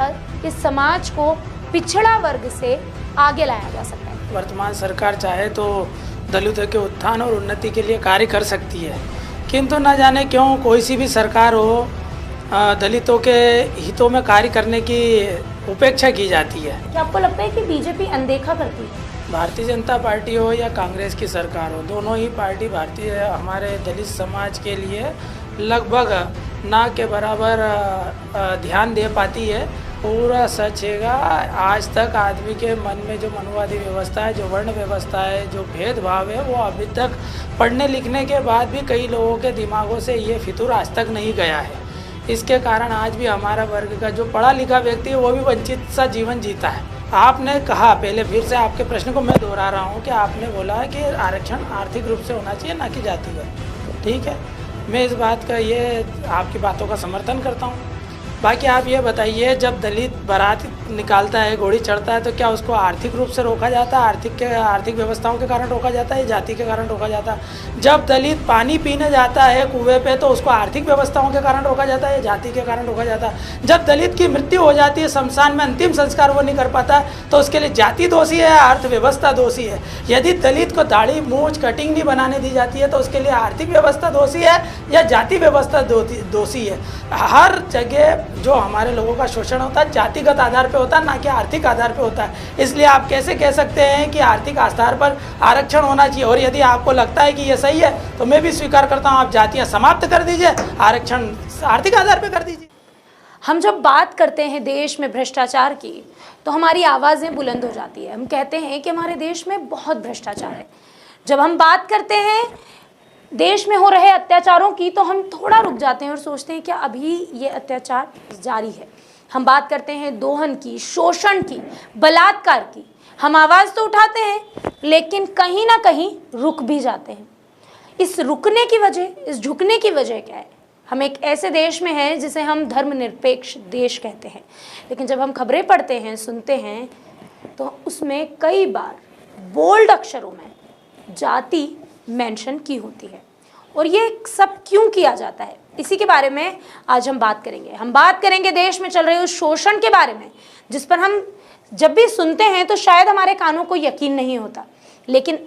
पर इस समाज को पिछड़ा वर्ग से आगे लाया जा सकता है? वर्तमान सरकार चाहे तो दलितों के उत्थान और उन्नति के लिए कार्य कर सकती है, किंतु न जाने क्यों कोई सी भी सरकार हो दलितों के हितों में कार्य करने की उपेक्षा की जाती है। क्या आपको लगता है कि बीजेपी अनदेखा करती है? भारतीय जनता पार्टी हो या कांग्रेस की सरकार हो, दोनों ही पार्टी हमारे दलित समाज के लिए लगभग ना के बराबर ध्यान दे पाती है। पूरा सच हैगा, आज तक आदमी के मन में जो मनुवादी व्यवस्था है, जो वर्ण व्यवस्था है, जो भेदभाव है, वो अभी तक पढ़ने लिखने के बाद भी कई लोगों के दिमागों से ये फितूर आज तक नहीं गया है। इसके कारण आज भी हमारा वर्ग का जो पढ़ा लिखा व्यक्ति है वो भी वंचित सा जीवन जीता है। आपने कहा, पहले फिर से आपके प्रश्न को मैं दोहरा रहा हूँ कि आपने बोला है कि आरक्षण आर्थिक रूप से होना चाहिए, ना कि जातिगत। ठीक है, मैं इस बात का आपकी बातों का समर्थन करता हूँ। बाकी आप ये बताइए, जब दलित बारात निकालता है, घोड़ी चढ़ता है, तो क्या उसको आर्थिक रूप से रोका जाता है? आर्थिक व्यवस्थाओं के कारण रोका जाता है या जाति के कारण रोका जाता है? जब दलित पानी पीने जाता है कुएं पे, तो उसको आर्थिक व्यवस्थाओं के कारण रोका जाता है या जाति के कारण रोका जाता है? जब दलित की मृत्यु हो जाती है, शमशान में अंतिम संस्कार वो नहीं कर पाता, तो उसके लिए जाति दोषी है या अर्थव्यवस्था दोषी है? यदि दलित को दाढ़ी मूंछ कटिंग नहीं बनाने दी जाती है, तो उसके लिए आर्थिक व्यवस्था दोषी है या जाति व्यवस्था दोषी है? हर जगह जो हमारे लोगों का शोषण होता है जातिगत आधार पे होता है, ना कि आर्थिक आधार पे होता है। इसलिए आप कैसे कह सकते हैं कि आर्थिक आधार पर आरक्षण होना चाहिए? और यदि आपको लगता है कि ये सही है तो मैं भी स्वीकार करता हूँ, आप जातियाँ समाप्त कर दीजिए, आरक्षण आर्थिक आधार पर कर दीजिए। हम जब बात करते हैं देश में भ्रष्टाचार की, तो हमारी आवाज़ें बुलंद हो जाती है। हम कहते हैं कि हमारे देश में बहुत भ्रष्टाचार है। जब हम बात करते हैं देश में हो रहे अत्याचारों की, तो हम थोड़ा रुक जाते हैं और सोचते हैं कि अभी ये अत्याचार जारी है। हम बात करते हैं दोहन की, शोषण की, बलात्कार की, हम आवाज़ तो उठाते हैं, लेकिन कहीं ना कहीं रुक भी जाते हैं। इस रुकने की वजह, इस झुकने की वजह क्या है? हम एक ऐसे देश में हैं जिसे हम धर्मनिरपेक्ष देश कहते हैं, लेकिन जब हम खबरें पढ़ते हैं, सुनते हैं, तो उसमें कई बार बोल्ड अक्षरों में जाति मेंशन की होती है। और ये सब क्यों किया जाता है, इसी के बारे में आज हम बात करेंगे। हम बात करेंगे देश में चल रहे उस शोषण के बारे में, जिस पर हम जब भी सुनते हैं तो शायद हमारे कानों को यकीन नहीं होता, लेकिन